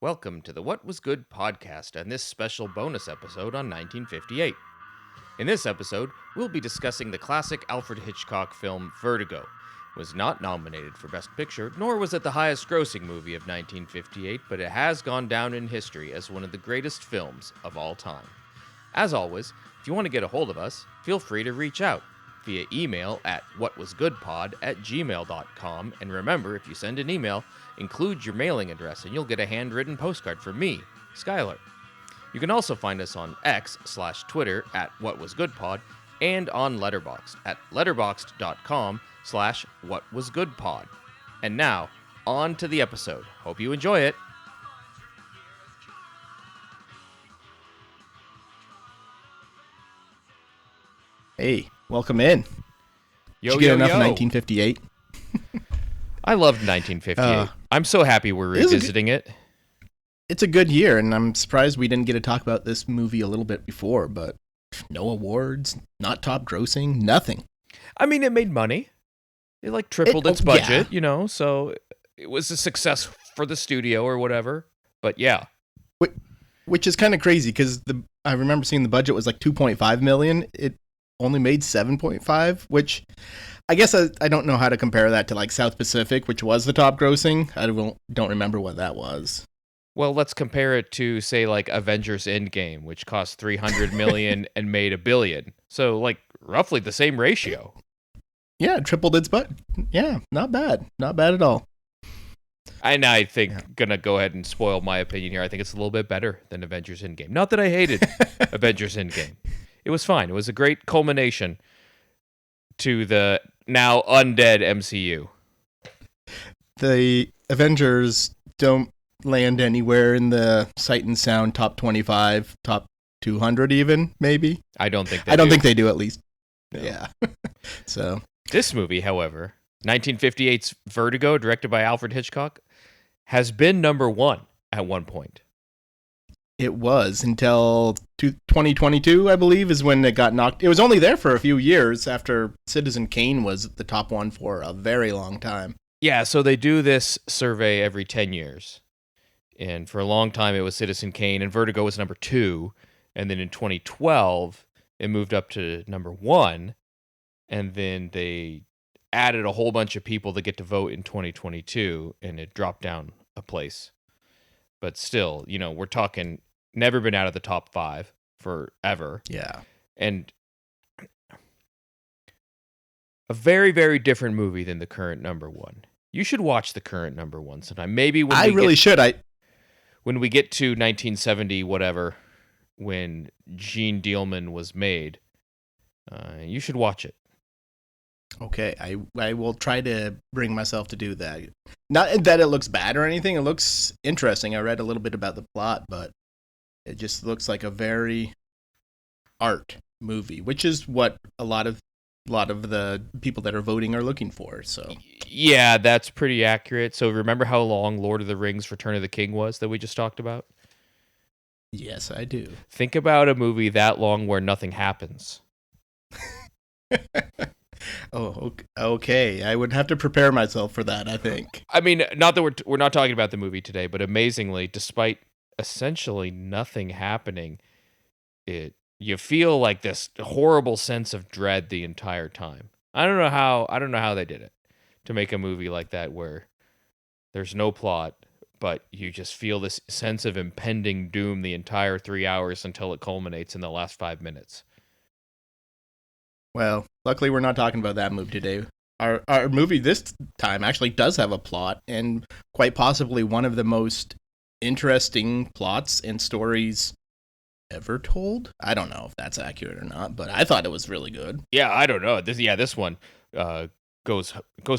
Welcome to the What Was Good podcast and this special bonus episode on 1958. In this episode, we'll be discussing the classic Alfred Hitchcock film Vertigo. It was not nominated for Best Picture, nor was it the highest grossing movie of 1958, but it has gone down in history as one of the greatest films of all time. As always, if you want to get a hold of us, feel free to reach out via email at whatwasgoodpod@gmail.com, and remember, if you send an email, include your mailing address and you'll get a handwritten postcard from me, Schuyler. You can also find us on X/Twitter at whatwasgoodpod and on Letterboxd at letterboxd.com/whatwasgoodpod. And now, on to the episode. Hope you enjoy it. Hey, welcome in. Yo, Did you get yo, enough yo. of 1958? I loved 1958. I'm so happy we're revisiting it. It's a good year, and I'm surprised we didn't get to talk about this movie a little bit before, but no awards, not top grossing, nothing. I mean, it made money. It tripled its budget, so it was a success for the studio or whatever. But yeah. Which is kind of crazy, because I remember seeing the budget was like $2.5 million. It only made 7.5, which I guess I don't know how to compare that to like South Pacific, which was the top grossing. I don't remember what that was. Well, let's compare it to, say, like Avengers Endgame, which cost $300 million and made $1 billion. So, roughly the same ratio. Yeah, it tripled its budget. Yeah, not bad. Not bad at all. And I think, gonna go ahead and spoil my opinion here, I think it's a little bit better than Avengers Endgame. Not that I hated Avengers Endgame. It was fine. It was a great culmination to the now undead MCU. The Avengers don't land anywhere in the Sight and Sound top 25, top 200 even, maybe. I don't think they do, at least. No. Yeah. So this movie, however, 1958's Vertigo, directed by Alfred Hitchcock, has been number one at one point. It was until 2022, I believe, is when it got knocked. It was only there for a few years after Citizen Kane was the top one for a very long time. Yeah, so they do this survey every 10 years. And for a long time, it was Citizen Kane, and Vertigo was number 2. And then in 2012, it moved up to number 1. And then they added a whole bunch of people that get to vote in 2022, and it dropped down a place. But still, we're talking never been out of the top 5 forever. Yeah. And a very, very different movie than the current number 1. You should watch the current number 1 sometime. Maybe when when we get to 1970, whatever, when Gene Dealman was made, you should watch it. Okay, I will try to bring myself to do that. Not that it looks bad or anything. It looks interesting. I read a little bit about the plot, but it just looks like a very art movie, which is what a lot of the people that are voting are looking for. So yeah, that's pretty accurate. So remember how long Lord of the Rings: Return of the King was that we just talked about? Yes, I do. Think about a movie that long where nothing happens. Oh, okay. I would have to prepare myself for that, I think. I mean, not that we're not talking about the movie today, but amazingly, despite essentially nothing happening, you feel like this horrible sense of dread the entire time. I don't know how they did it to make a movie like that where there's no plot, but you just feel this sense of impending doom the entire 3 hours until it culminates in the last 5 minutes. Well, luckily we're not talking about that movie today. Our movie this time actually does have a plot, and quite possibly one of the most interesting plots and stories ever told. I don't know if that's accurate or not, but I thought it was really good. Yeah, I don't know. This one goes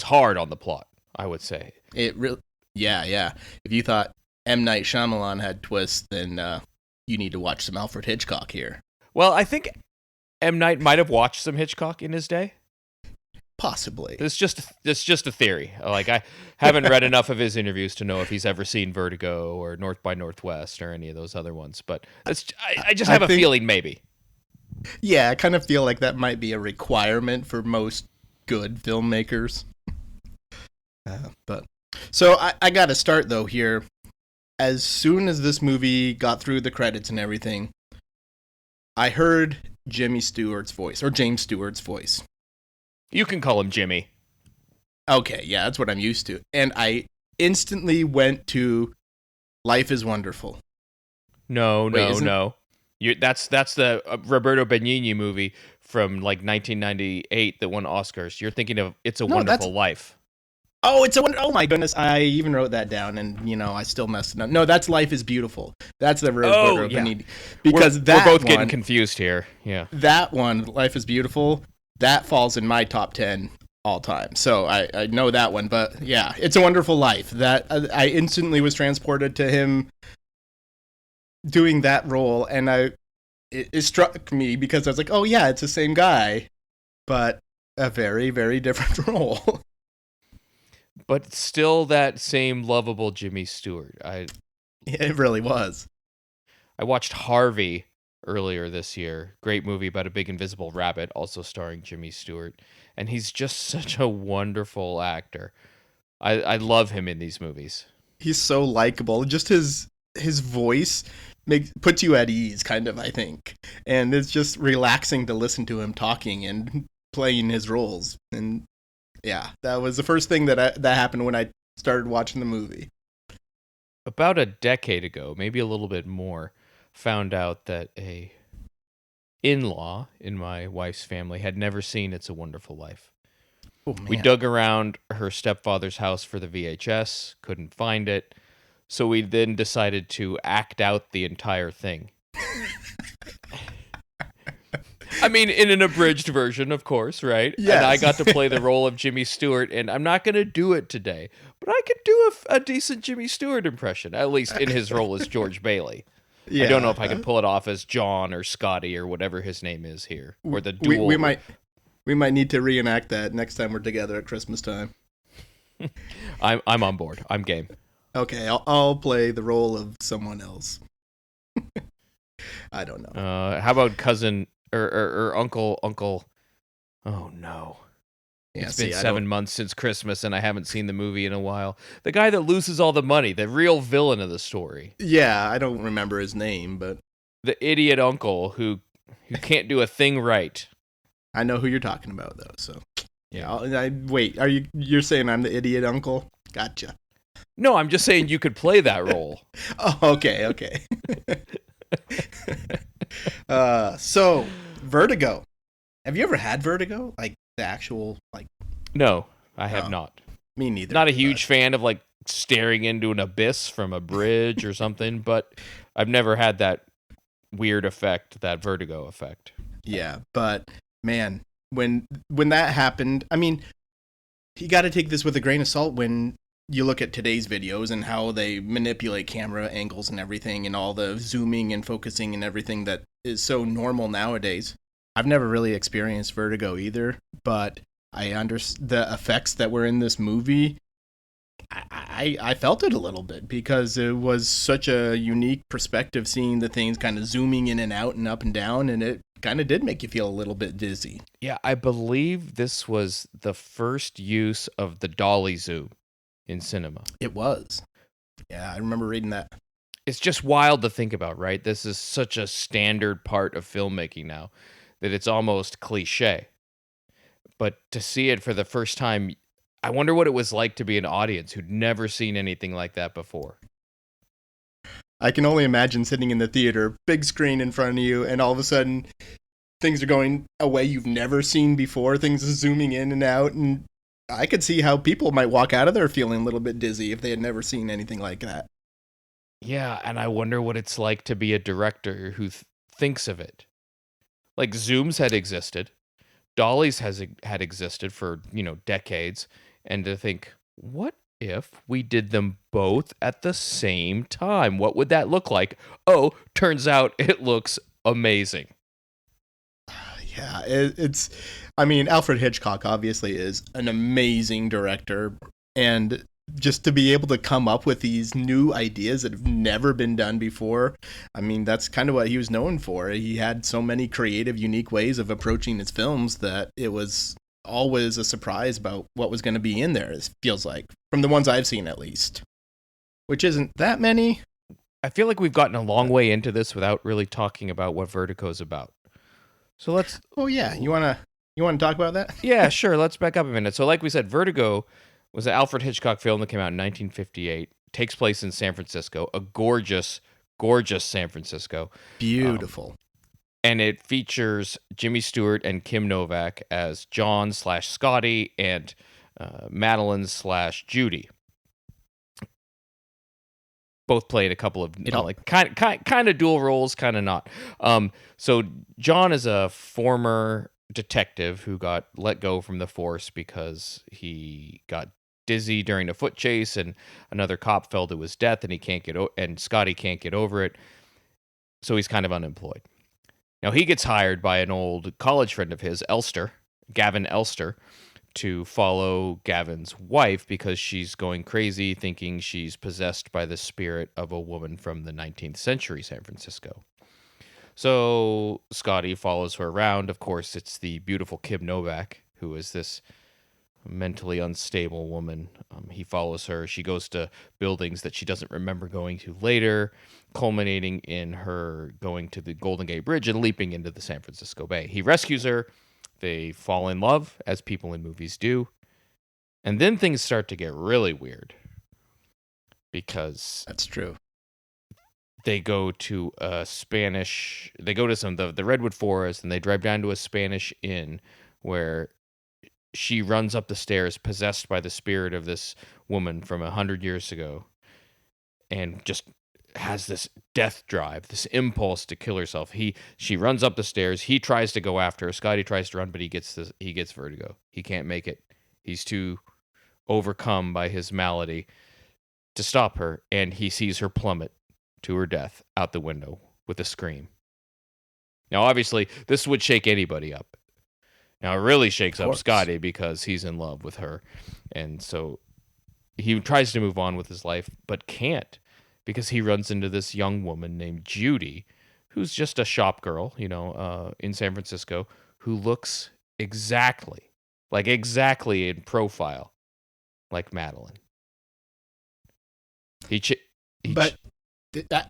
hard on the plot, I would say. It really, yeah. If you thought M. Night Shyamalan had twists, then you need to watch some Alfred Hitchcock here. Well, I think M. Night might have watched some Hitchcock in his day. Possibly. It's just a theory. I haven't read enough of his interviews to know if he's ever seen Vertigo or North by Northwest or any of those other ones. But I just have a feeling maybe. Yeah, I kind of feel like that might be a requirement for most good filmmakers. But so I got to start though here. as soon as this movie got through the credits and everything, I heard Jimmy Stewart's voice, or James Stewart's voice. You can call him Jimmy. Okay, yeah, that's what I'm used to. And I instantly went to Life is Wonderful. No. That's the Roberto Benigni movie from like 1998 that won Oscars. You're thinking of It's a Wonderful Life. Oh, oh my goodness! I even wrote that down, and I still messed it up. No, that's Life is Beautiful. That's the Roberto Benigni. Because we're both getting confused here. Yeah, that one, Life is Beautiful, that falls in my top 10 all time. So I know that one, but yeah, It's a Wonderful Life. That I instantly was transported to him doing that role, and it struck me because I was like, oh yeah, it's the same guy, but a very, very different role. But still that same lovable Jimmy Stewart. It really was. I watched Harvey earlier this year. Great movie about a big invisible rabbit, also starring Jimmy Stewart. And he's just such a wonderful actor. I love him in these movies. He's so likable. Just his voice puts you at ease, kind of, I think. And it's just relaxing to listen to him talking and playing his roles. And yeah, that was the first thing that happened when I started watching the movie. About a decade ago, maybe a little bit more, found out that a in-law in my wife's family had never seen It's a Wonderful Life. Oh, man. We dug around her stepfather's house for the VHS, couldn't find it, so we then decided to act out the entire thing. I mean, in an abridged version, of course, right? Yes. And I got to play the role of Jimmy Stewart, and I'm not going to do it today, but I could do a decent Jimmy Stewart impression, at least in his role as George Bailey. Yeah. I don't know if I can pull it off as John or Scotty or whatever his name is here, or the dual. We might need to reenact that next time we're together at Christmas time. I'm on board. I'm game. Okay, I'll play the role of someone else. I don't know. How about cousin or uncle? Oh no. Yeah, it's been 7 months since Christmas, and I haven't seen the movie in a while. The guy that loses all the money, the real villain of the story. Yeah, I don't remember his name, but the idiot uncle who can't do a thing right. I know who you're talking about, though. So yeah, wait. You're saying I'm the idiot uncle? Gotcha. No, I'm just saying you could play that role. Oh, okay. So Vertigo. Have you ever had vertigo? Like the actual No, I have not. Me neither. Not a huge fan of like staring into an abyss from a bridge or something, but I've never had that weird effect, that vertigo effect. Yeah, but man, when that happened, I mean, you got to take this with a grain of salt when you look at today's videos and how they manipulate camera angles and everything and all the zooming and focusing and everything that is so normal nowadays. I've never really experienced vertigo either, but I understand the effects that were in this movie. I felt it a little bit because it was such a unique perspective, seeing the things kind of zooming in and out and up and down, and it kind of did make you feel a little bit dizzy. Yeah, I believe this was the first use of the dolly zoom in cinema. It was. Yeah, I remember reading that. It's just wild to think about, right? This is such a standard part of filmmaking now that it's almost cliche. But to see it for the first time, I wonder what it was like to be an audience who'd never seen anything like that before. I can only imagine sitting in the theater, big screen in front of you, and all of a sudden things are going a way you've never seen before. Things are zooming in and out, and I could see how people might walk out of there feeling a little bit dizzy if they had never seen anything like that. Yeah, and I wonder what it's like to be a director who thinks of it. Like, zooms had existed. Dollies had existed for, decades. And to think, what if we did them both at the same time? What would that look like? Oh, turns out it looks amazing. Yeah, it's... I mean, Alfred Hitchcock obviously is an amazing director. And just to be able to come up with these new ideas that have never been done before, I mean, that's kind of what he was known for. He had so many creative, unique ways of approaching his films that it was always a surprise about what was going to be in there, it feels like, from the ones I've seen at least. which isn't that many. I feel like we've gotten a long way into this without really talking about what Vertigo's about. So let's. Oh yeah, you wanna talk about that? Yeah, sure. Let's back up a minute. So, like we said, Vertigo was an Alfred Hitchcock film that came out in 1958. Takes place in San Francisco, a gorgeous, gorgeous San Francisco. Beautiful. And it features Jimmy Stewart and Kim Novak as John/Scotty and Madeline/Judy. Both played a couple of kind of dual roles, kind of not. So John is a former detective who got let go from the force because he got dizzy during a foot chase, and another cop fell to his death, and he can't get and Scotty can't get over it, so he's kind of unemployed. Now he gets hired by an old college friend of his, Gavin Elster, to follow Gavin's wife because she's going crazy, thinking she's possessed by the spirit of a woman from the 19th century San Francisco. So Scotty follows her around. Of course, it's the beautiful Kim Novak, who is this mentally unstable woman. He follows her. She goes to buildings that she doesn't remember going to later, culminating in her going to the Golden Gate Bridge and leaping into the San Francisco Bay. He rescues her. They fall in love, as people in movies do. And then things start to get really weird. Because That's true. they go to the Redwood Forest, and they drive down to a Spanish inn where she runs up the stairs possessed by the spirit of this woman from 100 years ago and just has this death drive, this impulse to kill herself. She runs up the stairs. He tries to go after her. Scotty tries to run, but he gets vertigo. He can't make it. He's too overcome by his malady to stop her, and he sees her plummet to her death out the window with a scream. Now, obviously, this would shake anybody up. Now, it really shakes up Scotty because he's in love with her, and so he tries to move on with his life, but can't, because he runs into this young woman named Judy, who's just a shop girl, in San Francisco, who looks exactly in profile like Madeline.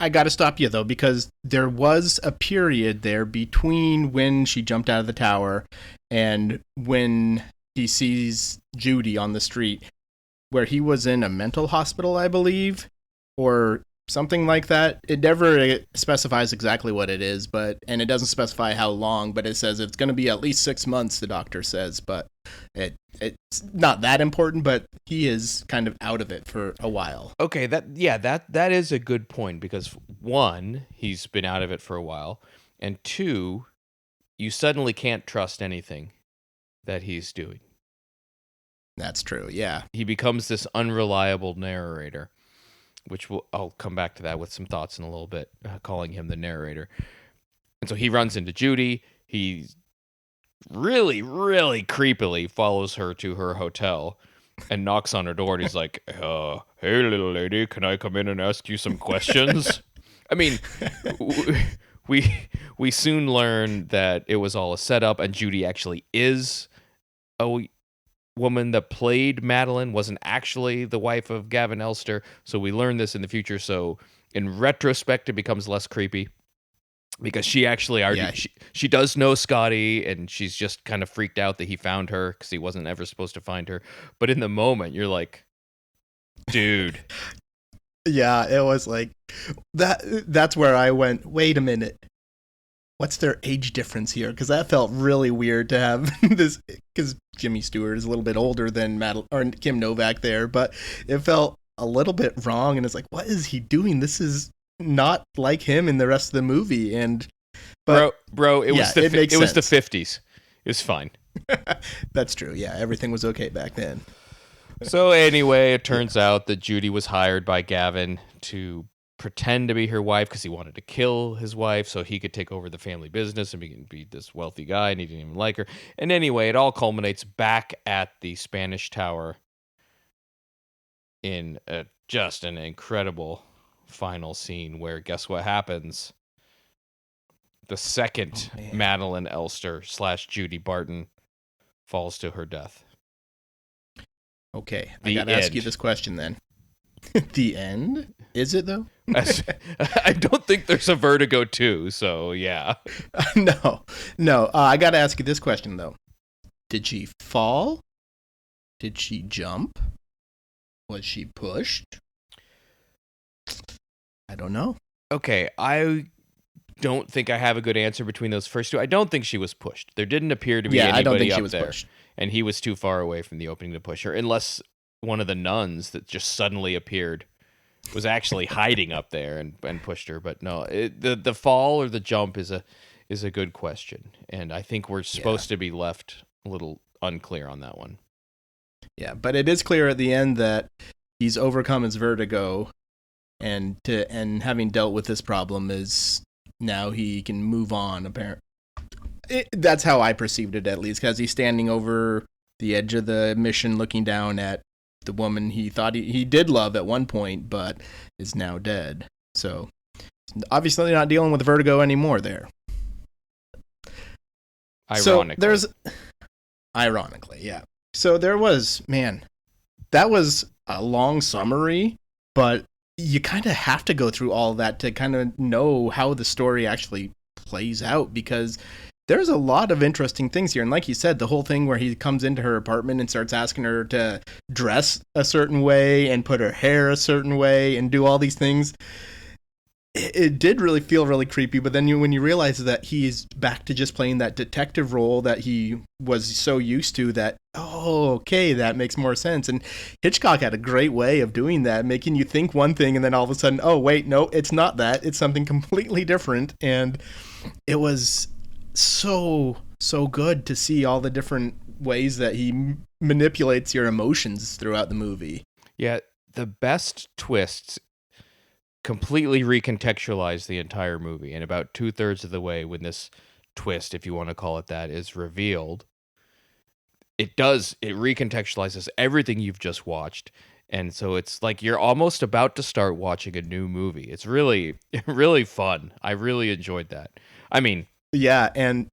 I got to stop you, though, because there was a period there between when she jumped out of the tower and when he sees Judy on the street, where he was in a mental hospital, I believe, or something like that. It never specifies exactly what it is, and it doesn't specify how long, but it says it's going to be at least 6 months, the doctor says, but it's not that important, but he is kind of out of it for a while. Okay, that is a good point, because one, he's been out of it for a while, and two, you suddenly can't trust anything that he's doing. That's true, yeah. He becomes this unreliable narrator, which I'll come back to that with some thoughts in a little bit, calling him the narrator. And so he runs into Judy. He really, really creepily follows her to her hotel and knocks on her door, and he's like, hey, little lady, can I come in and ask you some questions? I mean, we soon learn that it was all a setup, and Judy actually is a woman that played Madeline, wasn't actually the wife of Gavin Elster. So we learn this in the future. So in retrospect, it becomes less creepy, because she actually argued, she does know Scotty, and she's just kind of freaked out that he found her because he wasn't ever supposed to find her. But in the moment, you're like, dude. Yeah, it was like that. That's where I went, wait a minute. What's their age difference here? Because that felt really weird to have this, because Jimmy Stewart is a little bit older than Kim Novak there, but it felt a little bit wrong, and it's like, what is he doing? This is not like him in the rest of the movie. And bro, it was the 50s. It was fine. That's true. Yeah, everything was okay back then. So anyway, it turns out that Judy was hired by Gavin to pretend to be her wife because he wanted to kill his wife so he could take over the family business and be this wealthy guy, and he didn't even like her. And anyway, it all culminates back at the Spanish Tower in just an incredible final scene where, guess what happens? The second Madeline Elster / Judy Barton falls to her death. Okay, I gotta ask you this question then. The end? Is it though? I don't think there's a Vertigo 2, so yeah. No, no. I got to ask you this question though. Did she fall? Did she jump? Was she pushed? I don't know. Okay, I don't think I have a good answer between those first two. I don't think she was pushed. There didn't appear to be Yeah, I don't anybody think she up was there, pushed. and he was too far away from the opening to push her, unless one of the nuns that just suddenly appeared was actually hiding up there and pushed her. But no, the fall or the jump is a good question, and I think we're supposed to be left a little unclear on that one. Yeah, but it is clear at the end that he's overcome his vertigo, and having dealt with this problem is now he can move on. Apparently, that's how I perceived it, at least, because he's standing over the edge of the mission, looking down at the woman he thought he did love at one point, but is now dead. So obviously not dealing with vertigo anymore there. Ironically. So ironically, yeah. So there was, man, that was a long summary, but you kind of have to go through all of that to kind of know how the story actually plays out, because there's a lot of interesting things here. And like you said, the whole thing where he comes into her apartment and starts asking her to dress a certain way and put her hair a certain way and do all these things. It did really feel really creepy, but then when you realize that he's back to just playing that detective role that he was so used to, that, oh, okay, that makes more sense. And Hitchcock had a great way of doing that, making you think one thing and then all of a sudden, oh, wait, no, it's not that. It's something completely different. And it was so good to see all the different ways that he manipulates your emotions throughout the movie. Yeah, the best twists completely recontextualize the entire movie, and about 2/3 of the way, when this twist, if you want to call it that, is revealed, it recontextualizes everything you've just watched, and so it's like you're almost about to start watching a new movie. It's really really fun. I really enjoyed that. I mean, yeah, and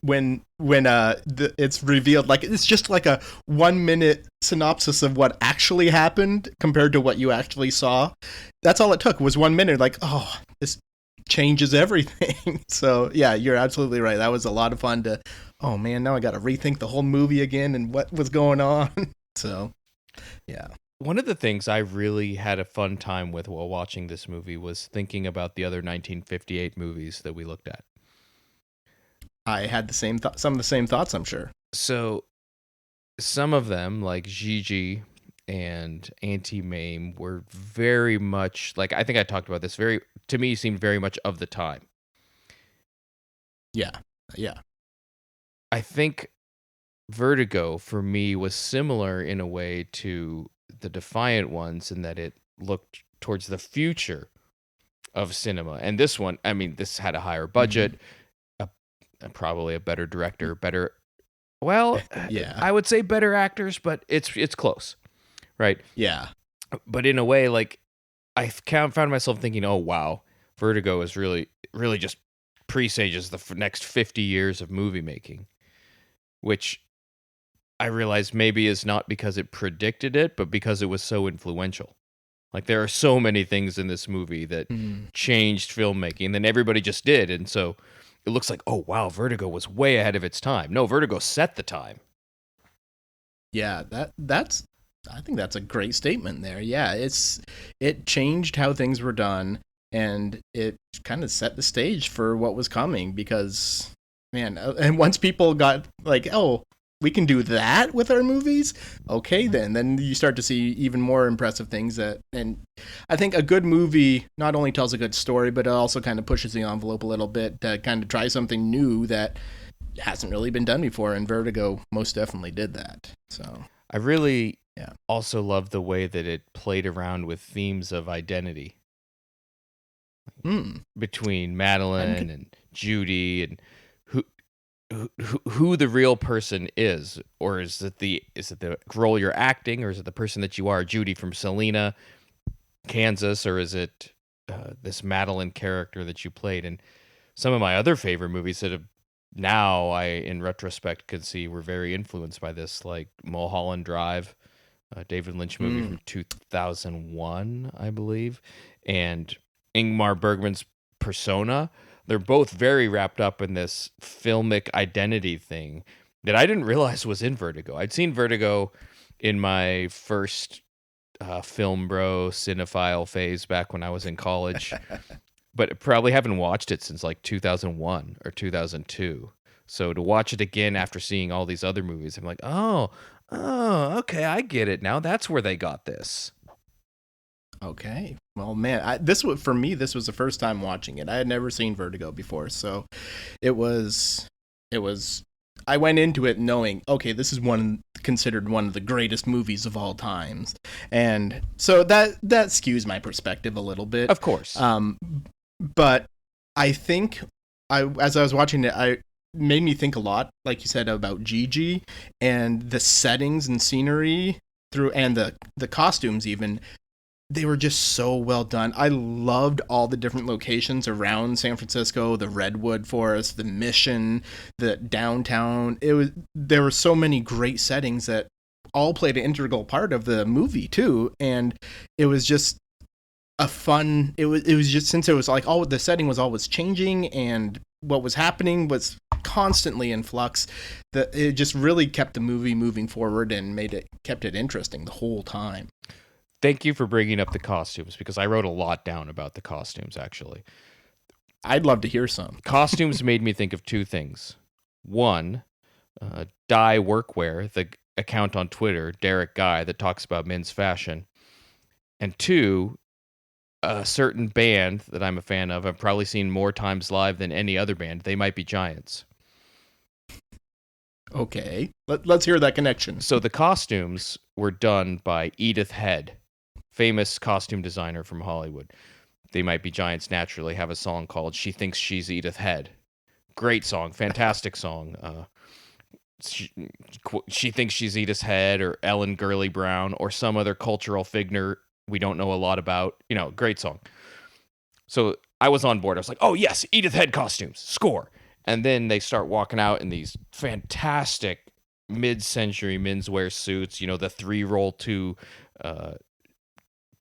when it's revealed, like, it's just like a 1 minute synopsis of what actually happened compared to what you actually saw. That's all it took, was 1 minute. Like, oh, this changes everything. So yeah, you're absolutely right. That was a lot of fun to, oh man, now I got to rethink the whole movie again and what was going on. So yeah. One of the things I really had a fun time with while watching this movie was thinking about the other 1958 movies that we looked at. I had the same some of the same thoughts, I'm sure. So some of them, like Gigi and Anti-Mame, were very much, like, I think I talked about this, to me, seemed very much of the time. Yeah. I think Vertigo, for me, was similar in a way to the Defiant ones, in that it looked towards the future of cinema. And this one, I mean, this had a higher budget, probably a better director, yeah, I would say better actors, but it's close, right? Yeah. But in a way, like, I found myself thinking, oh wow, Vertigo is really just presages the next 50 years of movie making, which I realized maybe is not because it predicted it, but because it was so influential. Like, there are so many things in this movie that changed filmmaking, and then everybody just did, and so it looks like, oh wow, Vertigo was way ahead of its time. No, Vertigo set the time. Yeah, that's I think that's a great statement there. Yeah, it changed how things were done, and it kind of set the stage for what was coming, because, man, and once people got like, oh, we can do that with our movies, okay, then you start to see even more impressive things. And I think a good movie not only tells a good story, but it also kind of pushes the envelope a little bit to kind of try something new that hasn't really been done before, and Vertigo most definitely did that. So I really also love the way that it played around with themes of identity between Madeline and Judy, and who the real person is, or is it the role you're acting, or is it the person that you are, Judy from Selena, Kansas, or is it this Madeline character that you played? And some of my other favorite movies that have now, I in retrospect could see, were very influenced by this, like Mulholland Drive, a David Lynch movie from 2001, I believe, and Ingmar Bergman's Persona. They're both very wrapped up in this filmic identity thing that I didn't realize was in Vertigo. I'd seen Vertigo in my first film bro cinephile phase back when I was in college, but probably haven't watched it since like 2001 or 2002. So to watch it again after seeing all these other movies, I'm like, okay, I get it now. That's where they got this. Okay. Well, man, this was for me. This was the first time watching it. I had never seen Vertigo before, so it was. I went into it knowing, okay, this is considered one of the greatest movies of all times, and so that skews my perspective a little bit, of course. But I think as I was watching it, I made me think a lot, like you said, about Gigi and the settings and scenery and the costumes even. They were just so well done. I loved all the different locations around San Francisco, the Redwood Forest, the Mission, the downtown. There were so many great settings that all played an integral part of the movie too. And it was just a fun, it was just, since it was like the setting was always changing and what was happening was constantly in flux, that it just really kept the movie moving forward and kept it interesting the whole time. Thank you for bringing up the costumes, because I wrote a lot down about the costumes, actually. I'd love to hear some. Costumes made me think of two things. One, Dye Workwear, the account on Twitter, Derek Guy, that talks about men's fashion. And two, a certain band that I'm a fan of, I've probably seen more times live than any other band. They Might Be Giants. Okay, let's hear that connection. So the costumes were done by Edith Head, famous costume designer from Hollywood. They Might Be Giants naturally have a song called She Thinks She's Edith Head. Great song, fantastic song. She thinks she's Edith Head or Ellen Gurley Brown or some other cultural figure we don't know a lot about. Great song. So I was on board. I was like, oh yes, Edith Head costumes, score. And then they start walking out in these fantastic mid-century menswear suits, the 3-roll 2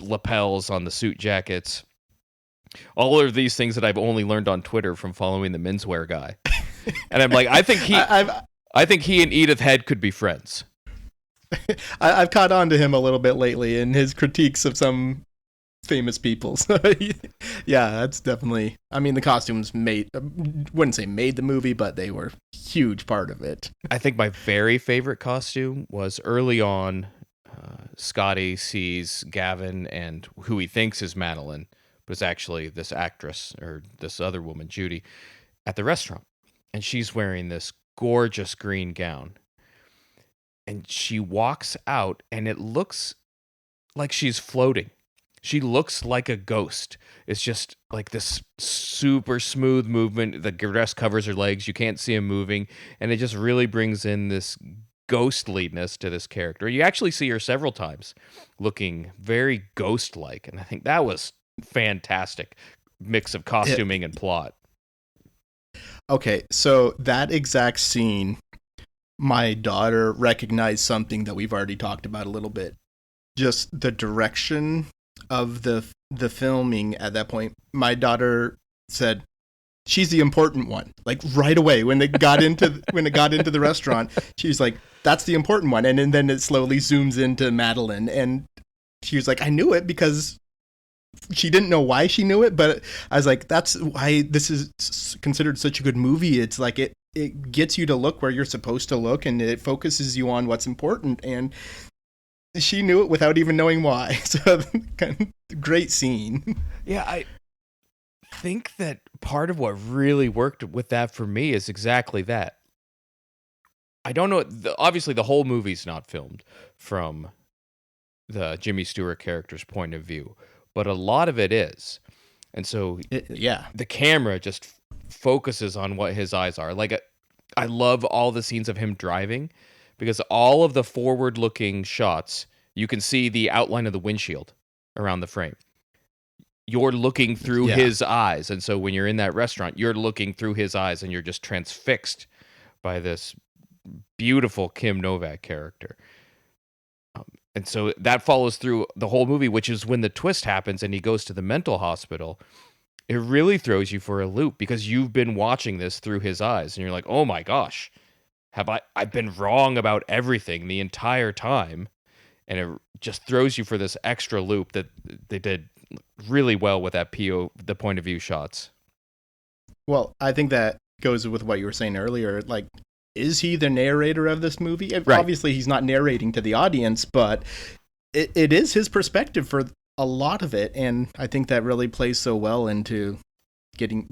lapels on the suit jackets. All of these things that I've only learned on Twitter from following the menswear guy. And I'm like, I think he and Edith Head could be friends. I've caught on to him a little bit lately in his critiques of some famous people. So, yeah, that's definitely. I mean, the costumes wouldn't say made the movie, but they were a huge part of it. I think my very favorite costume was early on. Scotty sees Gavin and who he thinks is Madeline, but it's actually this actress or this other woman, Judy, at the restaurant. And she's wearing this gorgeous green gown. And she walks out and it looks like she's floating. She looks like a ghost. It's just like this super smooth movement. The dress covers her legs. You can't see him moving. And it just really brings in this ghostliness to this character. You actually see her several times looking very ghost-like. And I think that was fantastic mix of costuming and plot. Okay, so that exact scene, my daughter recognized something that we've already talked about a little bit. Just the direction of the filming at that point. My daughter said, "She's the important one." Like right away when it got into the restaurant, she was like, "That's the important one." And then it slowly zooms into Madeline, and she was like, "I knew it," because she didn't know why she knew it, but I was like, "That's why this is considered such a good movie." It's like it gets you to look where you're supposed to look, and it focuses you on what's important. And she knew it without even knowing why. So, great scene. Yeah, I think that part of what really worked with that for me is exactly that. I don't know. Obviously, the whole movie's not filmed from the Jimmy Stewart character's point of view, but a lot of it is. And so the camera just focuses on what his eyes are. Like, I love all the scenes of him driving, because all of the forward-looking shots, you can see the outline of the windshield around the frame. You're looking through his eyes. And so when you're in that restaurant, you're looking through his eyes and you're just transfixed by this beautiful Kim Novak character. And so that follows through the whole movie, which is when the twist happens and he goes to the mental hospital. It really throws you for a loop because you've been watching this through his eyes and you're like, "Oh my gosh, I've been wrong about everything the entire time." And it just throws you for this extra loop that they did really well with that the point of view shots. Well, I think that goes with what you were saying earlier. Like, is he the narrator of this movie? Right. Obviously, he's not narrating to the audience, but it is his perspective for a lot of it, and I think that really plays so well into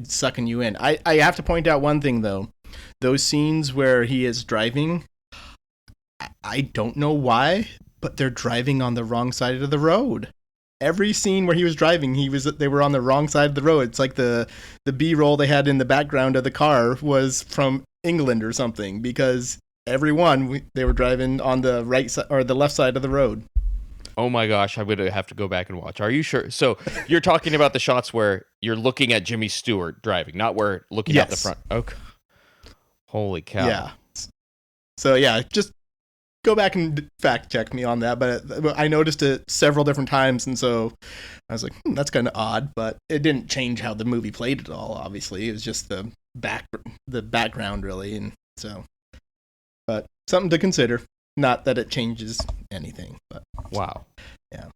sucking you in. I have to point out one thing though. Those scenes where he is driving, I don't know why, but they're driving on the wrong side of the road. Every scene where he was driving, they were on the wrong side of the road. It's like the B-roll they had in the background of the car was from England or something, because they were driving on the right side or the left side of the road. Oh my gosh, I'm going to have to go back and watch. Are you sure? So you're talking about the shots where you're looking at Jimmy Stewart driving, not where looking out the front. Okay. Holy cow. Yeah. So yeah, just go back and fact check me on that, but I noticed it several different times, and so I was like, that's kind of odd, but it didn't change how the movie played at all. Obviously, it was just the background, really, and so, but something to consider. Not that it changes anything, but wow, yeah.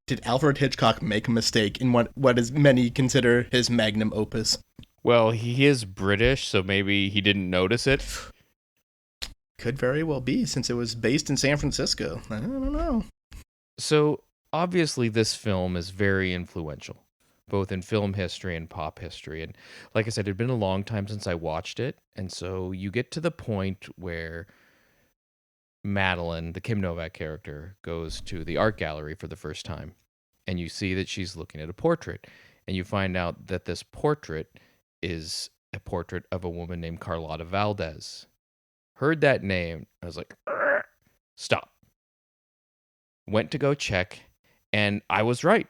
Did Alfred Hitchcock make a mistake in what is many consider his magnum opus? Well, he is British, so maybe he didn't notice it. Could very well be, since it was based in San Francisco. I don't know. So, obviously, this film is very influential, both in film history and pop history. And like I said, it had been a long time since I watched it. And so you get to the point where Madeline, the Kim Novak character, goes to the art gallery for the first time. And you see that she's looking at a portrait. And you find out that this portrait is a portrait of a woman named Carlotta Valdez. Heard that name. I was like, stop. Went to go check, and I was right.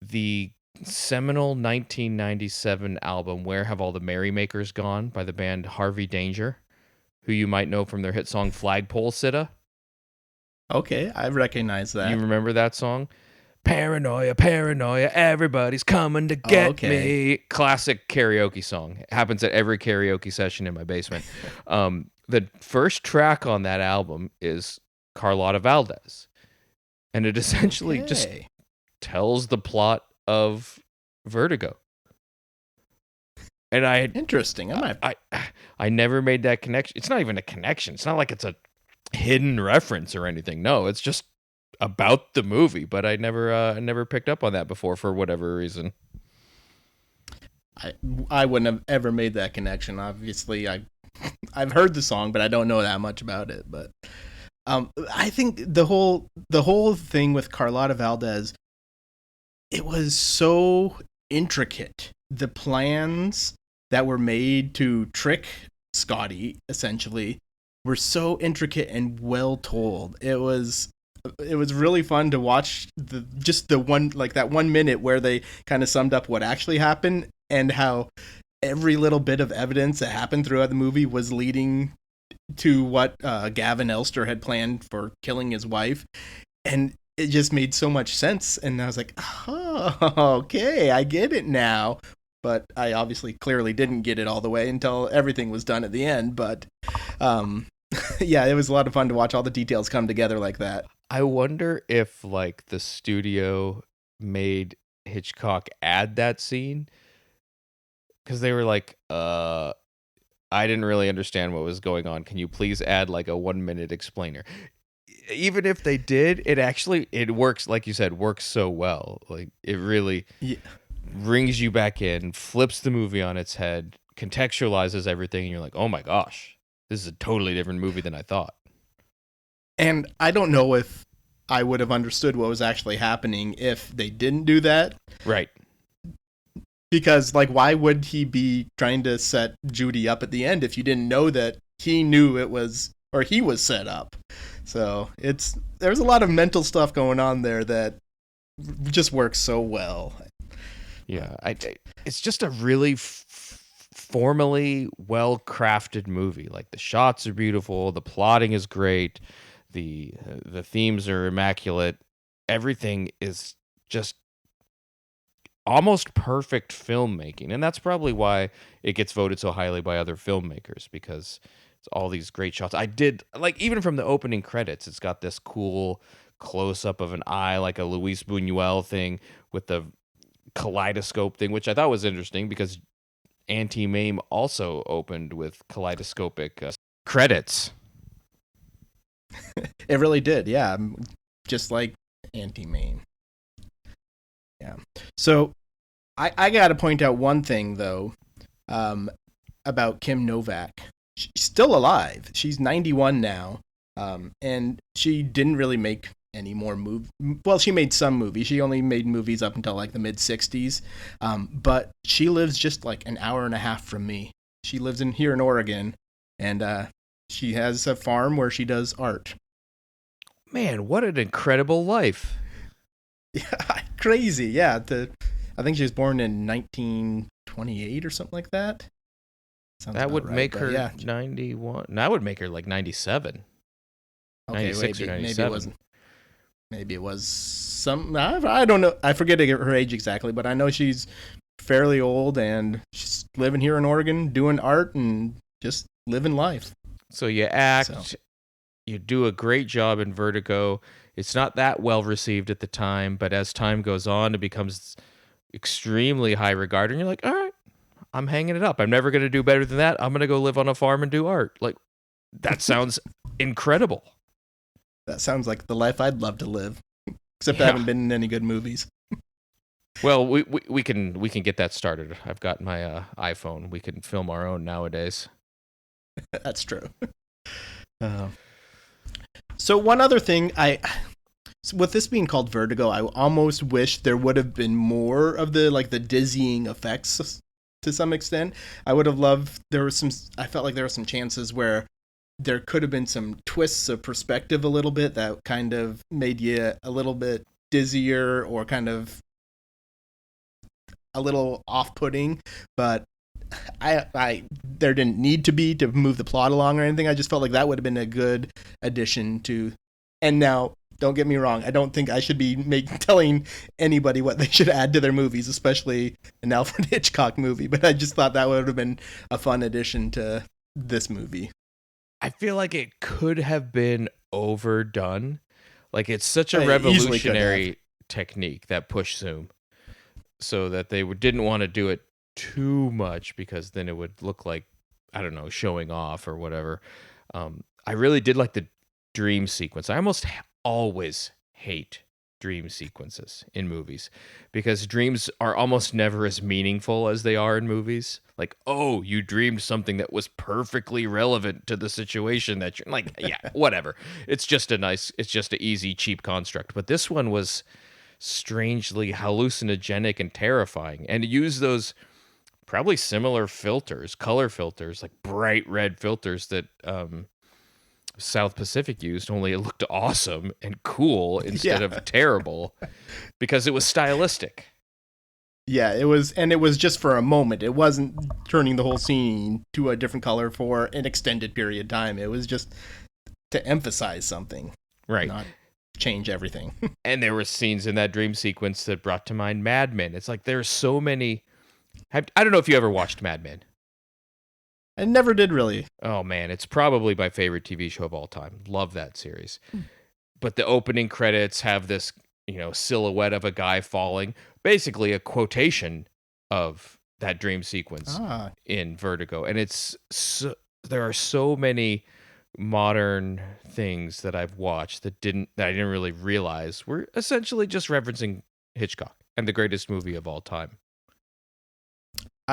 The seminal 1997 album, Where Have All the Merrymakers Gone, by the band Harvey Danger, who you might know from their hit song Flagpole Sitta. Okay, I recognize that. You remember that song? Paranoia, paranoia, everybody's coming to get me. Classic karaoke song. It happens at every karaoke session in my basement. The first track on that album is Carlotta Valdez. And it essentially just tells the plot of Vertigo. And interesting. I never made that connection. It's not even a connection. It's not like it's a hidden reference or anything. No, it's just about the movie. But I never picked up on that before for whatever reason. I wouldn't have ever made that connection. Obviously, I've heard the song, but I don't know that much about it. But I think the whole thing with Carlotta Valdez, it was so intricate. The plans that were made to trick Scotty, essentially, were so intricate and well told. It was really fun to watch that 1 minute where they kind of summed up what actually happened and how every little bit of evidence that happened throughout the movie was leading to what Gavin Elster had planned for killing his wife. And it just made so much sense. And I was like, oh, okay, I get it now. But I obviously clearly didn't get it all the way until everything was done at the end. But yeah, it was a lot of fun to watch all the details come together like that. I wonder if like the studio made Hitchcock add that scene, because they were like, I didn't really understand what was going on. Can you please add like a 1 minute explainer? Even if they did, it works, like you said, works so well. Like it really brings you back in, flips the movie on its head, contextualizes everything, and you're like, oh my gosh, this is a totally different movie than I thought. And I don't know if I would have understood what was actually happening if they didn't do that. Right. Because, like, why would he be trying to set Judy up at the end if you didn't know that he knew it was, or he was set up? So there's a lot of mental stuff going on there that just works so well. Yeah, it's just a really formally well-crafted movie. Like the shots are beautiful, the plotting is great, The themes are immaculate. Everything is just almost perfect filmmaking, and that's probably why it gets voted so highly by other filmmakers, because it's all these great shots. I did like, even from the opening credits, it's got this cool close up of an eye, like a Luis Buñuel thing with the kaleidoscope thing, which I thought was interesting because Anti-Mame also opened with kaleidoscopic credits. It really did, yeah. Just like Anti-Mame. Yeah. So I got to point out one thing, though, about Kim Novak. She's still alive. She's 91 now, and she didn't really make any more movies. Well, she made some movies. She only made movies up until like the mid-60s, but she lives just like an hour and a half from me. She lives here in Oregon, and she has a farm where she does art. Man, what an incredible life. Yeah, crazy. Yeah, I think she was born in 1928 or something like that. Sounds that would right, make her yeah. 91. That would make her like 97. Okay, 96 or 97. Maybe it was some. I don't know. I forget her age exactly, but I know she's fairly old and she's living here in Oregon, doing art and just living life. So you act, you do a great job in Vertigo. It's not that well received at the time, but as time goes on, it becomes extremely high regard, and you're like, all right, I'm hanging it up. I'm never going to do better than that. I'm going to go live on a farm and do art. Like, that sounds incredible. That sounds like the life I'd love to live, except I haven't been in any good movies. Well, we can get that started. I've got my iPhone. We can film our own nowadays. That's true. So one other thing, with this being called Vertigo, I almost wish there would have been more of the dizzying effects to some extent. I would have loved, I felt like there were some chances where there could have been some twists of perspective a little bit that kind of made you a little bit dizzier or kind of a little off-putting, but I there didn't need to be to move the plot along or anything. I just felt like that would have been a good addition to. And now, don't get me wrong, I don't think I should be telling anybody what they should add to their movies, especially an Alfred Hitchcock movie. But I just thought that would have been a fun addition to this movie. I feel like it could have been overdone. Like, it's such a revolutionary technique, that push zoom, so that they didn't want to do it too much because then it would look like, I don't know, showing off or whatever. I really did like the dream sequence. I almost always hate dream sequences in movies because dreams are almost never as meaningful as they are in movies. Like, oh, you dreamed something that was perfectly relevant to the situation that you're like, yeah, whatever. It's just an easy, cheap construct. But this one was strangely hallucinogenic and terrifying, and use those probably similar filters, color filters, like bright red filters that South Pacific used, only it looked awesome and cool instead of terrible because it was stylistic. Yeah, it was, and it was just for a moment. It wasn't turning the whole scene to a different color for an extended period of time. It was just to emphasize something, right? Not change everything. And there were scenes in that dream sequence that brought to mind Mad Men. It's like there's so many. I don't know if you ever watched Mad Men. I never did really. Oh man, it's probably my favorite TV show of all time. Love that series. But the opening credits have this, silhouette of a guy falling, basically a quotation of that dream sequence in Vertigo. And there are so many modern things that I've watched that I didn't really realize were essentially just referencing Hitchcock and the greatest movie of all time.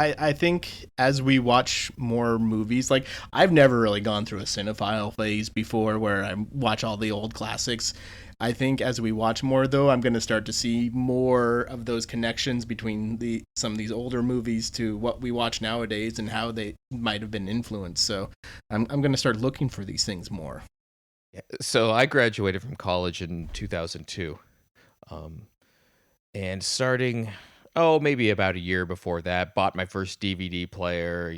I think as we watch more movies, like I've never really gone through a cinephile phase before where I watch all the old classics. I think as we watch more, though, I'm going to start to see more of those connections between some of these older movies to what we watch nowadays and how they might have been influenced. So I'm going to start looking for these things more. So I graduated from college in 2002, and starting maybe about a year before that, bought my first DVD player,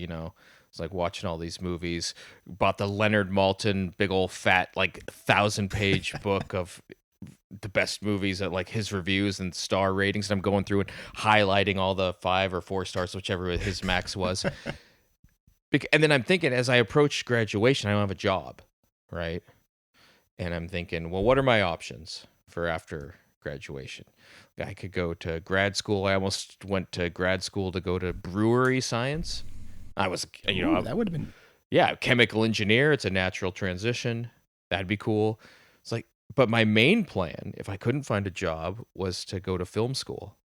was like watching all these movies. Bought the Leonard Maltin big old fat 1,000-page book of the best movies at like his reviews and star ratings, and I'm going through and highlighting all the 5 or 4 stars, whichever his max was. And then I'm thinking, as I approach graduation, I don't have a job, right? And I'm thinking, well, what are my options for after graduation? I could go to grad school. I almost went to grad school to go to brewery science. I was, that would have been. Yeah, chemical engineer. It's a natural transition. That'd be cool. It's like, but my main plan, if I couldn't find a job, was to go to film school.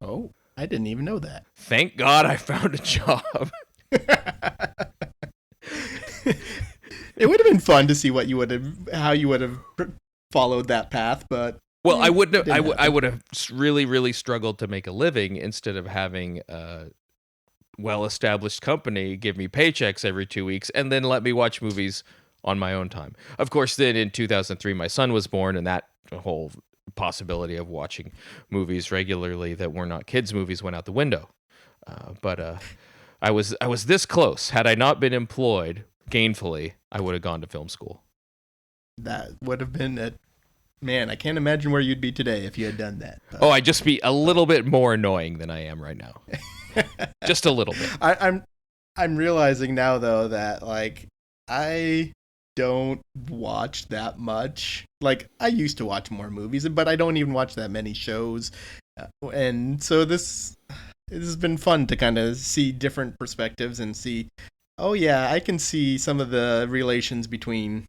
Oh, I didn't even know that. Thank God I found a job. It would have been fun to see how you would have followed that path, but well, I wouldn't. I would have really, really struggled to make a living instead of having a well-established company give me paychecks every 2 weeks and then let me watch movies on my own time. Of course, then in 2003, my son was born, and that whole possibility of watching movies regularly that were not kids' movies went out the window. But I was this close. Had I not been employed gainfully, I would have gone to film school. That would have been man, I can't imagine where you'd be today if you had done that. Oh, I'd just be a little bit more annoying than I am right now. Just a little bit. I'm realizing now though that I don't watch that much. Like, I used to watch more movies, but I don't even watch that many shows. And so this has been fun to kind of see different perspectives and see, oh yeah, I can see some of the relations between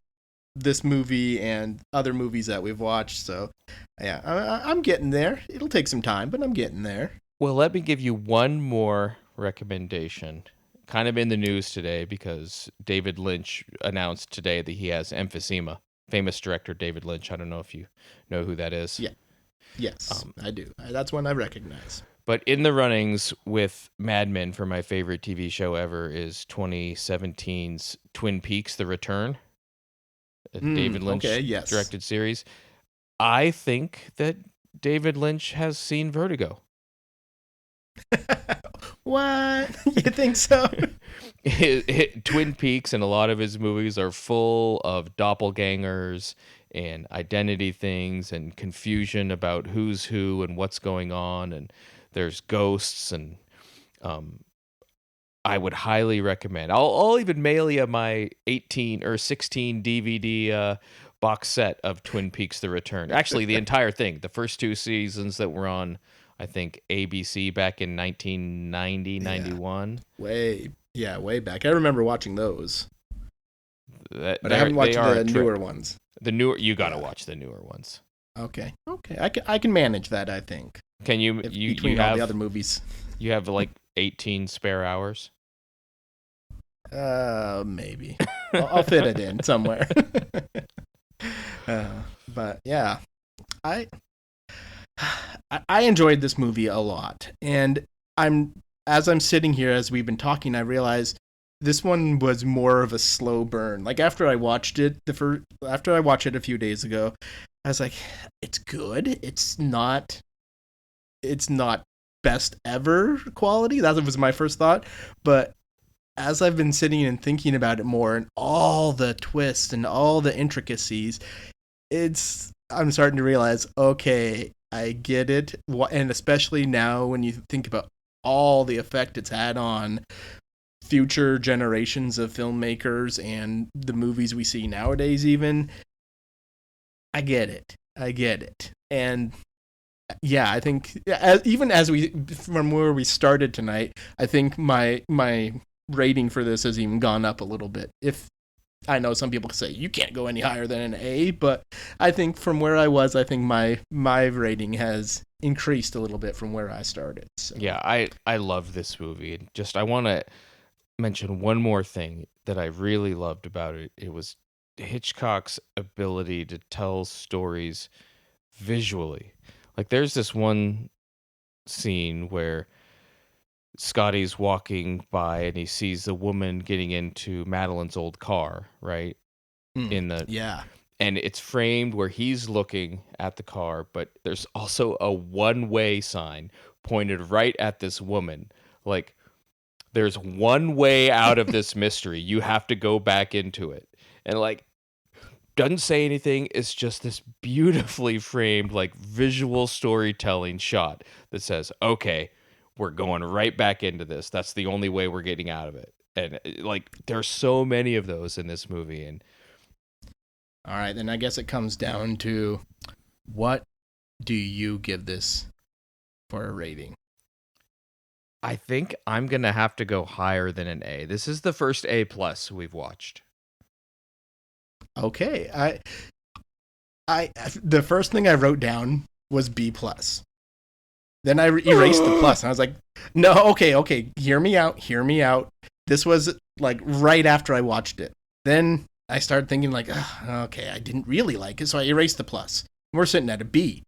this movie and other movies that we've watched. So yeah, I'm getting there. It'll take some time, but I'm getting there. Well, let me give you one more recommendation. Kind of in the news today because David Lynch announced today that he has emphysema. Famous director David Lynch. I don't know if you know who that is. Yeah. Yes, I do. That's one I recognize. But in the runnings with Mad Men for my favorite TV show ever is 2017's Twin Peaks: The Return. A David Lynch directed series. I think that David Lynch has seen Vertigo. What? You think so? Twin Peaks and a lot of his movies are full of doppelgangers and identity things and confusion about who's who and what's going on, and there's ghosts, and I would highly recommend. I'll even mail you my 18 or 16 DVD box set of Twin Peaks: The Return. Actually, the entire thing, the first 2 seasons that were on, I think, ABC back in 1990, 91. Way back. I remember watching those. But I haven't watched the newer ones. You got to watch the newer ones. Okay. I can manage that, I think. Can you? Between all the other movies. You have 18 spare hours? Maybe. I'll fit it in somewhere. But yeah, I enjoyed this movie a lot, and as I'm sitting here as we've been talking, I realized this one was more of a slow burn. Like, after I watched it a few days ago, I was like, it's good. It's not best ever quality. That was my first thought. But as I've been sitting and thinking about it more, and all the twists and all the intricacies, I'm starting to realize, okay, I get it. And especially now when you think about all the effect it's had on future generations of filmmakers and the movies we see nowadays, even, I get it. And yeah, I think even from where we started tonight, I think my rating for this has even gone up a little bit. If I know some people say you can't go any higher than an A, but I think from where I was, I think my rating has increased a little bit from where I started. So. Yeah, I love this movie. And just, I want to mention one more thing that I really loved about it. It was Hitchcock's ability to tell stories visually. Like, there's this one scene where Scotty's walking by and he sees the woman getting into Madeline's old car, right? Yeah. And it's framed where he's looking at the car, but there's also a one-way sign pointed right at this woman. Like, there's one way out of this mystery. You have to go back into it. And like, doesn't say anything. It's just this beautifully framed, like visual storytelling shot that says, okay, we're going right back into this. That's the only way we're getting out of it. And like, there's so many of those in this movie. And all right, then I guess it comes down to, what do you give this for a rating? I think I'm going to have to go higher than an A. This is the first A+ we've watched. Okay, I the first thing I wrote down was B+. Then I erased the plus, and I was like, no, okay, hear me out. This was like right after I watched it. Then I started thinking like, okay, I didn't really like it, so I erased the plus. We're sitting at a B.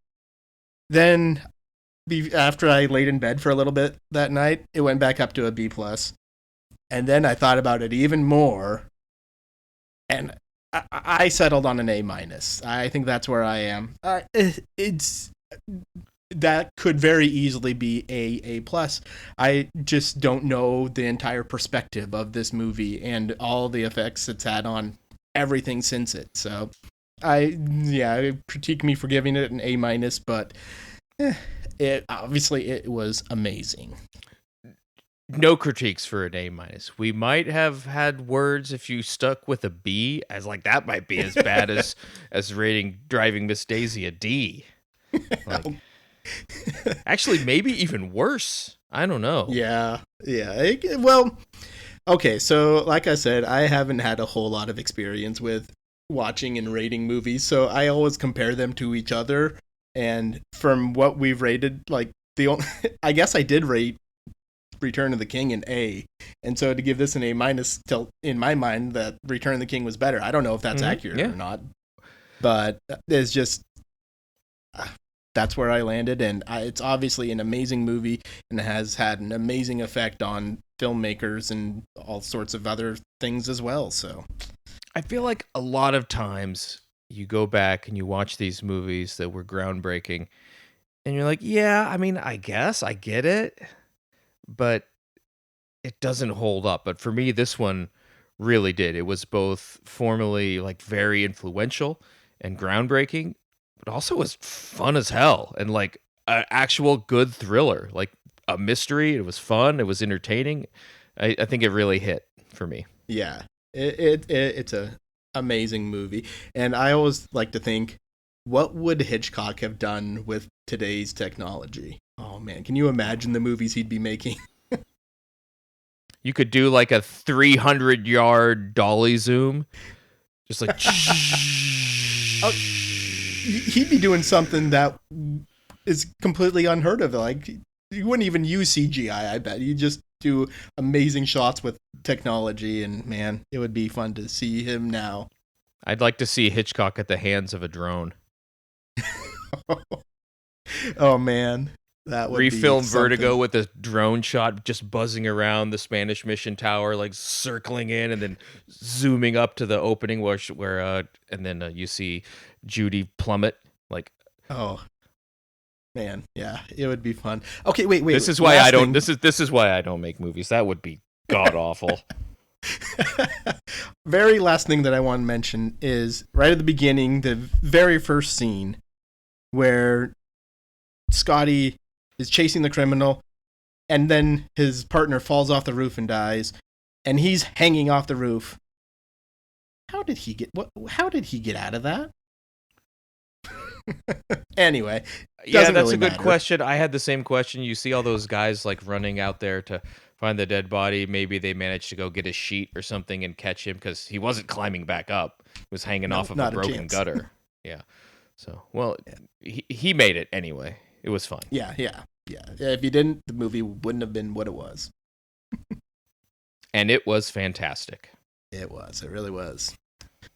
Then after I laid in bed for a little bit that night, it went back up to a B+. And then I thought about it even more, and I settled on an A-. I think that's where I am. It's that could very easily be A+. I just don't know the entire perspective of this movie and all the effects it's had on everything since it. So critique me for giving it an A-, but it was amazing. No critiques for an A-. We might have had words if you stuck with a B, as like that might be as bad as rating Driving Miss Daisy a D. Like, actually, maybe even worse. I don't know. Yeah. Well, okay, so like I said, I haven't had a whole lot of experience with watching and rating movies, so I always compare them to each other. And from what we've rated, like I guess I did rate Return of the King an A, and so to give this an A-, till in my mind that Return of the King was better. I don't know if that's accurate or not, but it's just that's where I landed, and it's obviously an amazing movie and has had an amazing effect on filmmakers and all sorts of other things as well. So I feel like a lot of times you go back and you watch these movies that were groundbreaking, and you're like, yeah, I mean, I guess I get it, but it doesn't hold up. But for me, this one really did. It was both formally like very influential and groundbreaking, but also was fun as hell and like an actual good thriller, like a mystery. It was fun. It was entertaining. I think it really hit for me. Yeah, it's a amazing movie, and I always like to think, what would Hitchcock have done with today's technology? Oh man, can you imagine the movies he'd be making? You could do like a 300-yard dolly zoom, just like. He'd be doing something that is completely unheard of. Like, you wouldn't even use CGI, I bet. You'd just do amazing shots with technology, and man, it would be fun to see him now. I'd like to see Hitchcock at the hands of a drone. Oh man, that would refilm be Vertigo with a drone shot, just buzzing around the Spanish Mission Tower, like circling in and then zooming up to the opening where and then you see Judy plummet. Like, oh man, yeah, it would be fun. Okay, wait. This is why I don't. This is why I don't make movies. That would be god awful. Very last thing that I want to mention is right at the beginning, the very first scene where Scotty is chasing the criminal, and then his partner falls off the roof and dies, and he's hanging off the roof. How did he get out of that? Anyway, yeah, that's really a good matter. question. I had the same question. You see all those guys like running out there to find the dead body. Maybe they managed to go get a sheet or something and catch him because he wasn't climbing back up. He was hanging off of a broken gutter. Yeah. So, well, he made it anyway. It was fun. Yeah. If he didn't, the movie wouldn't have been what it was. And it was fantastic. It was. It really was.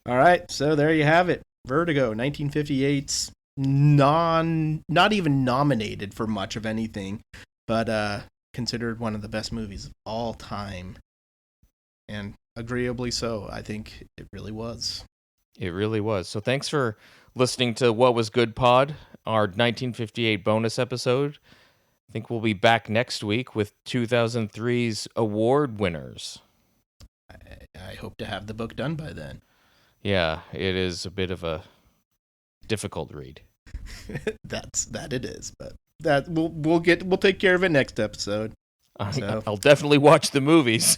All right. So there you have it. Vertigo, 1958's not even nominated for much of anything, but considered one of the best movies of all time. And agreeably so. I think it really was. It really was. So thanks for listening to What Was Good Pod, our 1958 bonus episode. I think we'll be back next week with 2003's award winners. I hope to have the book done by then. Yeah, it is a bit of a difficult read. That it is, but that we'll take care of it next episode. So. I'll definitely watch the movies.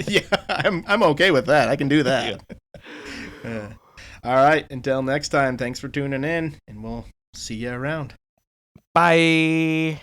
Yeah, I'm okay with that. I can do that. Yeah. All right, until next time, thanks for tuning in, and we'll see you around. Bye.